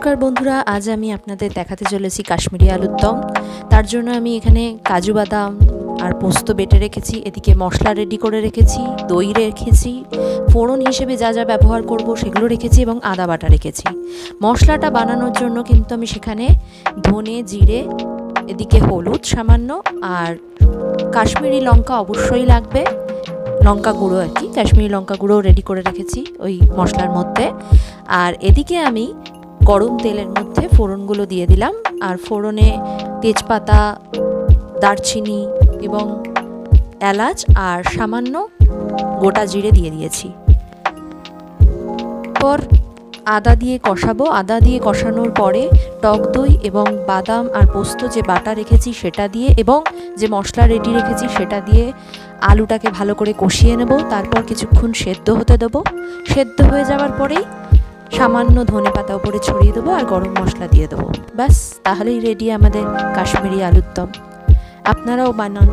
নমস্কার বন্ধুরা, আজ আমি আপনাদের দেখাতে চলেছি কাশ্মীরি আলুর দম। তার জন্য আমি এখানে কাজু বাদাম আর পোস্ত বেটে রেখেছি, এদিকে মশলা রেডি করে রেখেছি, দই রেখেছি, ফোড়ন হিসেবে যা যা ব্যবহার করব সেগুলো রেখেছি এবং আদা বাটা রেখেছি। মশলাটা বানানোর জন্য কিন্তু আমি সেখানে ধনে, জিরে, এদিকে হলুদ সামান্য, আর কাশ্মীরি লঙ্কা অবশ্যই লাগবে, লঙ্কা গুঁড়ো আর কি, কাশ্মীরি লঙ্কা গুঁড়ো রেডি করে রেখেছি ওই মশলার মধ্যে। আর এদিকে আমি গরম তেলের মধ্যে ফোড়নগুলো দিয়ে দিলাম, আর ফোড়নে তেজপাতা, দারচিনি এবং এলাচ আর সামান্য গোটা জিরে দিয়ে দিয়েছি। পর আদা দিয়ে কষাবো। আদা দিয়ে কষানোর পরে টক দই এবং বাদাম আর পোস্ত যে বাটা রেখেছি সেটা দিয়ে এবং যে মশলা রেডি রেখেছি সেটা দিয়ে আলুটাকে ভালো করে কষিয়ে নেব। তারপর কিছুক্ষণ সেদ্ধ হতে দেবো। সেদ্ধ হয়ে যাওয়ার পরেই সামান্য ধনে পাতা উপরে ছড়িয়ে দেবো আর গরম মশলা দিয়ে দেবো। ব্যাস, তাহলেই রেডি আমাদের কাশ্মীরি আলুর দম। আপনারাও বানান।